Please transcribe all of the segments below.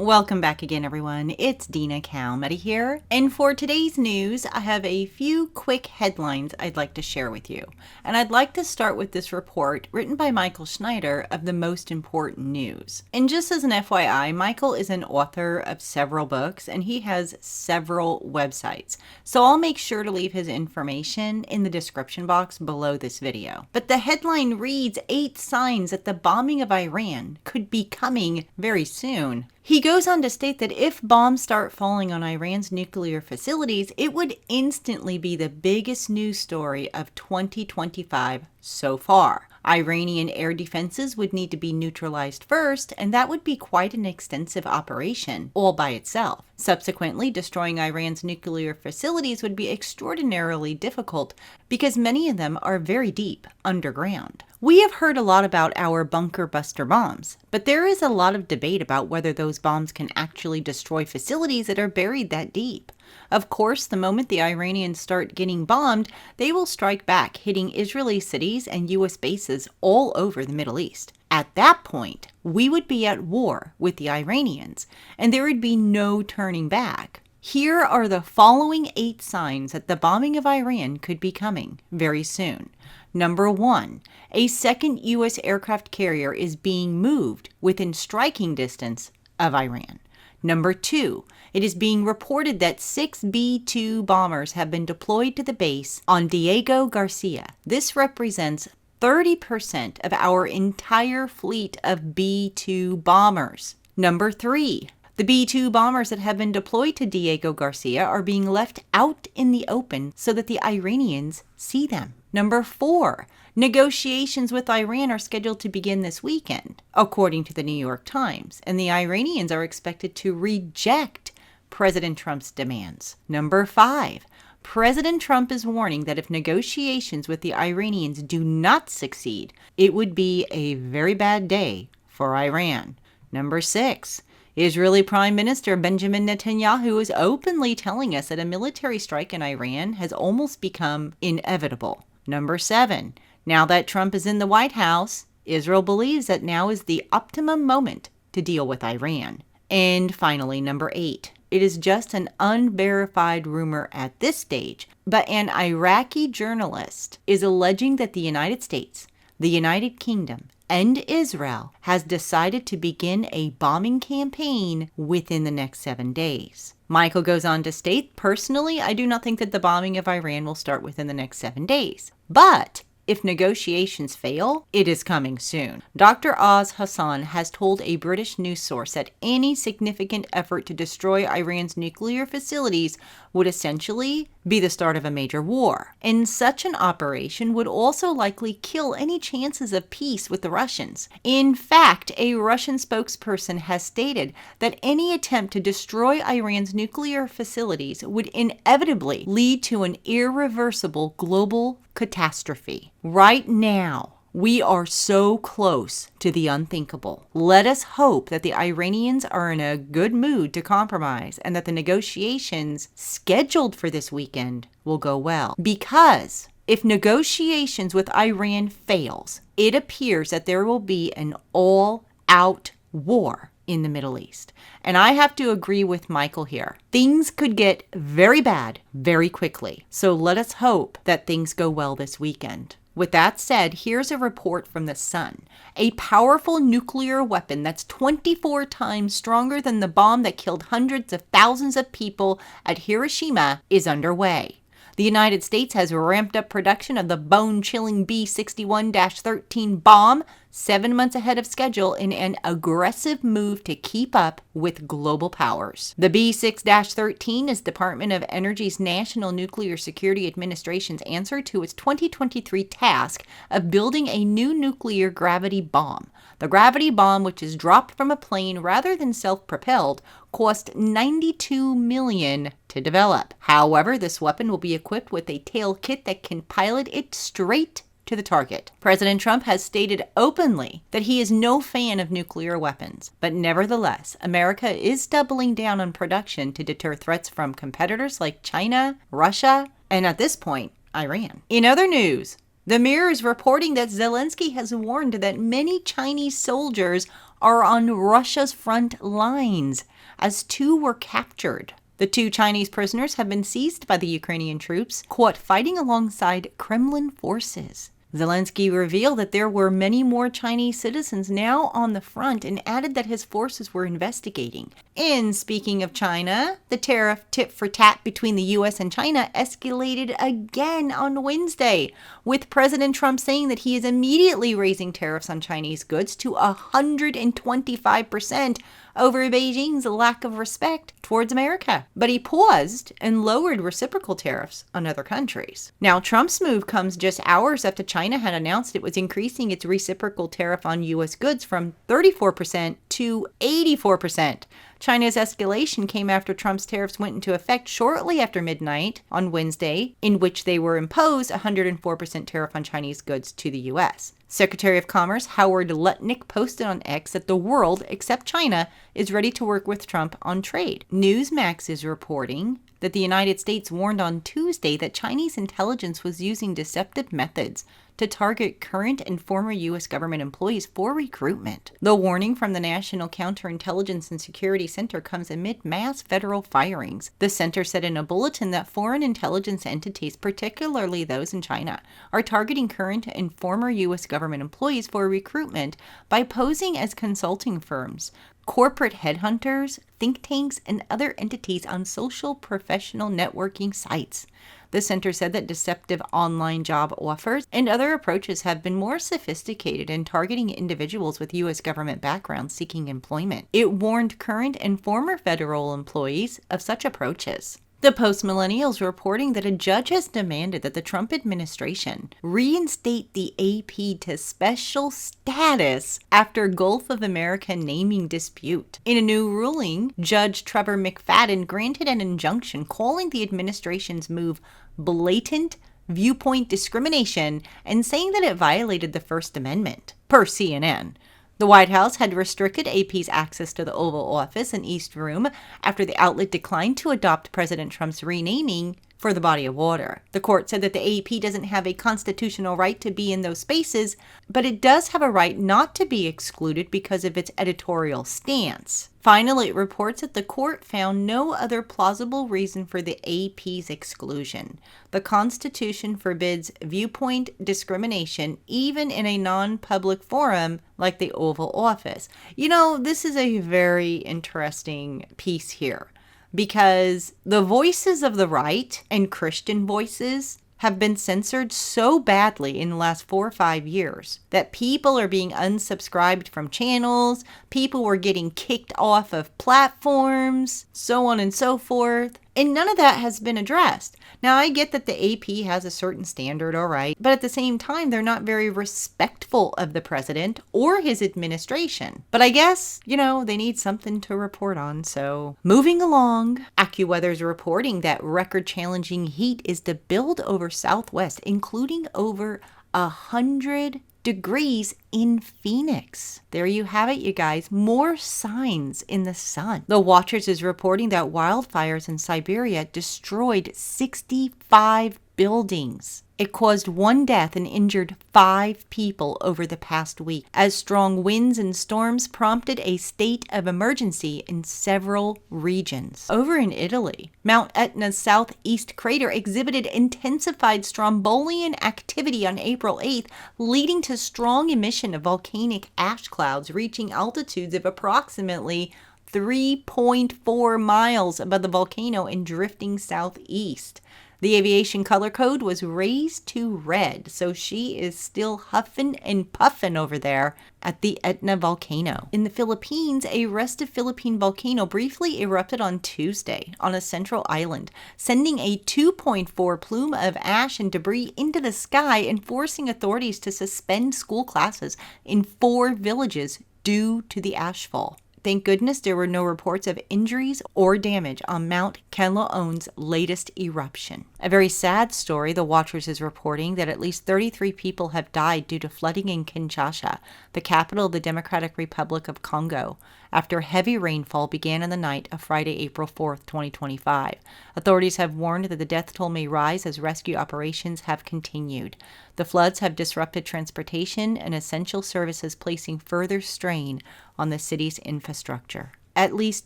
Welcome back again, everyone. It's Dina Calmette here. And for today's news, I have a few quick headlines I'd like to share with you. And I'd like to start with this report written by Michael Schneider of The Most Important News. And just as an FYI, Michael is an author of several books and he has several websites. So I'll make sure to leave his information in the description box below this video. But the headline reads, 8 signs that the bombing of Iran could be coming very soon. He goes on to state that if bombs start falling on Iran's nuclear facilities, it would instantly be the biggest news story of 2025 so far. Iranian air defenses would need to be neutralized first, and that would be quite an extensive operation all by itself. Subsequently, destroying Iran's nuclear facilities would be extraordinarily difficult because many of them are very deep underground. We have heard a lot about our bunker buster bombs, but there is a lot of debate about whether those bombs can actually destroy facilities that are buried that deep. Of course, the moment the Iranians start getting bombed, they will strike back, hitting Israeli cities and U.S. bases all over the Middle East. At that point, we would be at war with the Iranians, and there would be no turning back. Here are the following 8 signs that the bombing of Iran could be coming very soon. Number 1, a second U.S. aircraft carrier is being moved within striking distance of Iran. Number 2, it is being reported that 6 B-2 bombers have been deployed to the base on Diego Garcia. This represents 30% of our entire fleet of B-2 bombers. Number 3, the B-2 bombers that have been deployed to Diego Garcia are being left out in the open so that the Iranians see them. Number 4, negotiations with Iran are scheduled to begin this weekend, according to the New York Times, and the Iranians are expected to reject President Trump's demands. Number 5, President Trump is warning that if negotiations with the Iranians do not succeed, it would be a very bad day for Iran. Number 6, Israeli Prime Minister Benjamin Netanyahu is openly telling us that a military strike in Iran has almost become inevitable. Number 7, now that Trump is in the White House, Israel believes that now is the optimum moment to deal with Iran. And finally, number 8, it is just an unverified rumor at this stage, but an Iraqi journalist is alleging that the United States, the United Kingdom, and Israel has decided to begin a bombing campaign within the next 7 days. Michael goes on to state, personally, I do not think that the bombing of Iran will start within the next 7 days. But if negotiations fail, it is coming soon. Dr. Oz Hassan has told a British news source that any significant effort to destroy Iran's nuclear facilities would essentially be the start of a major war. And such an operation would also likely kill any chances of peace with the Russians. In fact, a Russian spokesperson has stated that any attempt to destroy Iran's nuclear facilities would inevitably lead to an irreversible global catastrophe. Right now, we are so close to the unthinkable. Let us hope that the Iranians are in a good mood to compromise and that the negotiations scheduled for this weekend will go well. Because if negotiations with Iran fails, it appears that there will be an all-out war in the Middle East. And I have to agree with Michael here. Things could get very bad very quickly. So let us hope that things go well this weekend. With that said, here's a report from The Sun. A powerful nuclear weapon that's 24 times stronger than the bomb that killed hundreds of thousands of people at Hiroshima is underway. The United States has ramped up production of the bone-chilling B-61-13 bomb 7 months ahead of schedule in an aggressive move to keep up with global powers. The B-6-13 is Department of Energy's National Nuclear Security Administration's answer to its 2023 task of building a new nuclear gravity bomb. The gravity bomb, which is dropped from a plane rather than self-propelled, cost $92 million to develop. However, this weapon will be equipped with a tail kit that can pilot it straight to the target. President Trump has stated openly that he is no fan of nuclear weapons, but nevertheless, America is doubling down on production to deter threats from competitors like China, Russia, and at this point, Iran. In other news, The Mirror is reporting that Zelensky has warned that many Chinese soldiers are on Russia's front lines, as 2 were captured. The 2 Chinese prisoners have been seized by the Ukrainian troops, caught fighting alongside Kremlin forces. Zelensky revealed that there were many more Chinese citizens now on the front and added that his forces were investigating. And speaking of China, the tariff tit for tat between the U.S. and China escalated again on Wednesday, with President Trump saying that he is immediately raising tariffs on Chinese goods to 125% over Beijing's lack of respect towards America. But he paused and lowered reciprocal tariffs on other countries. Now, Trump's move comes just hours after China had announced it was increasing its reciprocal tariff on U.S. goods from 34% to 84%. China's escalation came after Trump's tariffs went into effect shortly after midnight on Wednesday, in which they were imposed a 104% tariff on Chinese goods to the U.S. Secretary of Commerce Howard Lutnick posted on X that the world, except China, is ready to work with Trump on trade. Newsmax is reporting that the United States warned on Tuesday that Chinese intelligence was using deceptive methods to target current and former U.S. government employees for recruitment. The warning from the National Counterintelligence and Security Center comes amid mass federal firings. The center said in a bulletin that foreign intelligence entities, particularly those in China, are targeting current and former U.S. government employees for recruitment by posing as consulting firms, corporate headhunters, think tanks, and other entities on social professional networking sites. The center said that deceptive online job offers and other approaches have been more sophisticated in targeting individuals with U.S. government backgrounds seeking employment. It warned current and former federal employees of such approaches. The Post-Millennial is reporting that a judge has demanded that the Trump administration reinstate the AP to special status after Gulf of America naming dispute. In a new ruling, Judge Trevor McFadden granted an injunction calling the administration's move blatant viewpoint discrimination and saying that it violated the First Amendment, per CNN. The White House had restricted AP's access to the Oval Office and East Room after the outlet declined to adopt President Trump's renaming for the body of water. The court said that the AP doesn't have a constitutional right to be in those spaces, but it does have a right not to be excluded because of its editorial stance. Finally, it reports that the court found no other plausible reason for the AP's exclusion. The Constitution forbids viewpoint discrimination even in a non-public forum like the Oval Office. You know, this is a very interesting piece here, because the voices of the right and Christian voices have been censored so badly in the last 4 or 5 years that people are being unsubscribed from channels, people were getting kicked off of platforms, so on and so forth. And none of that has been addressed. Now, I get that the AP has a certain standard, all right, but at the same time, they're not very respectful of the president or his administration. But I guess, they need something to report on, so moving along. AccuWeather is reporting that record-challenging heat is to build over Southwest, including over 100 degrees in Phoenix. There you have it, you guys. More signs in the sun. The Watchers is reporting that wildfires in Siberia destroyed 65 buildings. It caused 1 death and injured 5 people over the past week, as strong winds and storms prompted a state of emergency in several regions. Over in Italy, Mount Etna's southeast crater exhibited intensified strombolian activity on April 8th, leading to strong emission of volcanic ash clouds reaching altitudes of approximately 3.4 miles above the volcano and drifting southeast. The aviation color code was raised to red, so she is still huffing and puffing over there at the Etna volcano. In the Philippines, a restive Philippine volcano briefly erupted on Tuesday on a central island, sending a 2.4 plume of ash and debris into the sky and forcing authorities to suspend school classes in 4 villages due to the ashfall. Thank goodness there were no reports of injuries or damage on Mount Kanlaon's latest eruption. A very sad story. The Watchers is reporting that at least 33 people have died due to flooding in Kinshasa, the capital of the Democratic Republic of Congo, after heavy rainfall began in the night of Friday, April 4th, 2025. Authorities have warned that the death toll may rise as rescue operations have continued. The floods have disrupted transportation and essential services, placing further strain on the city's infrastructure. At least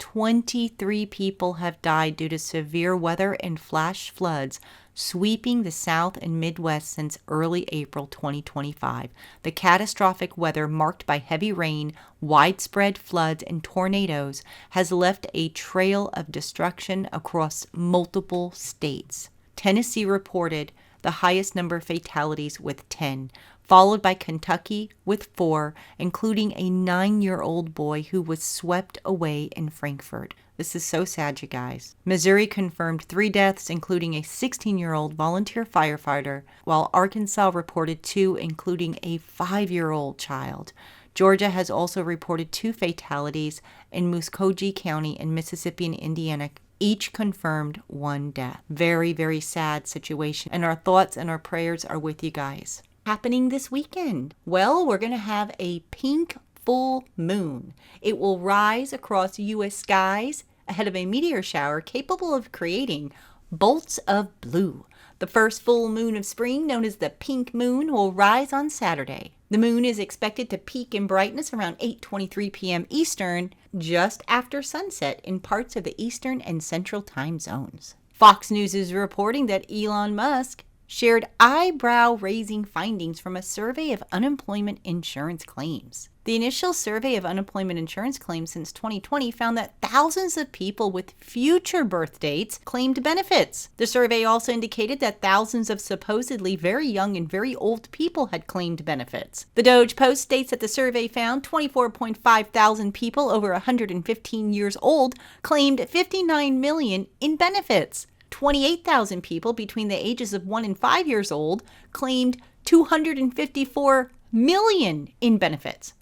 23 people have died due to severe weather and flash floods sweeping the South and Midwest since early April 2025. The catastrophic weather, marked by heavy rain, widespread floods, and tornadoes, has left a trail of destruction across multiple states. Tennessee reported the highest number of fatalities with 10, followed by Kentucky with 4, including a 9-year-old boy who was swept away in Frankfurt. This is so sad, you guys. Missouri confirmed 3 deaths, including a 16-year-old volunteer firefighter, while Arkansas reported 2, including a 5-year-old child. Georgia has also reported 2 fatalities in Muscogee County, and Mississippi and Indiana each confirmed 1 death. Very, very sad situation, and our thoughts and our prayers are with you guys. Happening this weekend? Well, we're going to have a pink full moon. It will rise across U.S. skies ahead of a meteor shower capable of creating bolts of blue. The first full moon of spring, known as the pink moon, will rise on Saturday. The moon is expected to peak in brightness around 8:23 p.m. Eastern, just after sunset in parts of the Eastern and Central time zones. Fox News is reporting that Elon Musk shared eyebrow-raising findings from a survey of unemployment insurance claims. The initial survey of unemployment insurance claims since 2020 found that thousands of people with future birth dates claimed benefits. The survey also indicated that thousands of supposedly very young and very old people had claimed benefits. The Doge Post states that the survey found 24.5 thousand people over 115 years old claimed $59 million in benefits. 28,000 people between the ages of 1 and 5 years old claimed $254 million in benefits.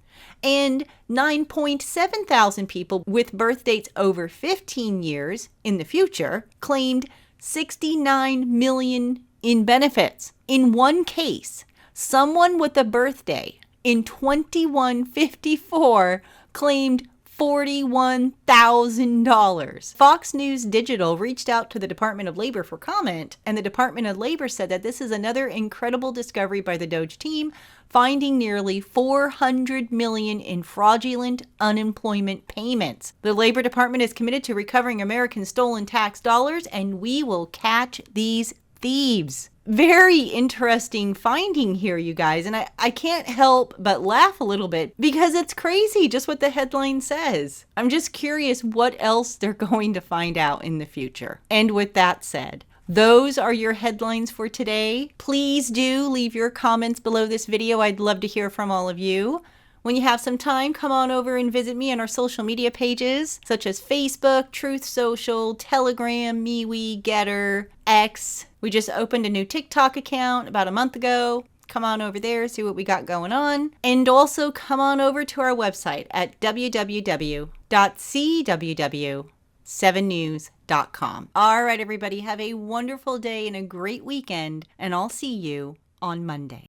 And 9.7 thousand people with birth dates over 15 years in the future claimed $69 million in benefits. In one case, someone with a birthday in 2154 claimed $41,000. Fox News Digital reached out to the Department of Labor for comment, and the Department of Labor said that this is another incredible discovery by the Doge team, finding nearly $400 million in fraudulent unemployment payments. The Labor Department is committed to recovering American stolen tax dollars, and we will catch these thieves. Very interesting finding here, you guys, and I can't help but laugh a little bit because it's crazy just what the headline says. I'm just curious what else they're going to find out in the future. And with that said, those are your headlines for today. Please do leave your comments below this video. I'd love to hear from all of you. When you have some time, come on over and visit me on our social media pages, such as Facebook, Truth Social, Telegram, MeWe, Getter, X. We just opened a new TikTok account about a month ago. Come on over there, see what we got going on. And also come on over to our website at www.cww7news.com. All right, everybody, have a wonderful day and a great weekend, and I'll see you on Monday.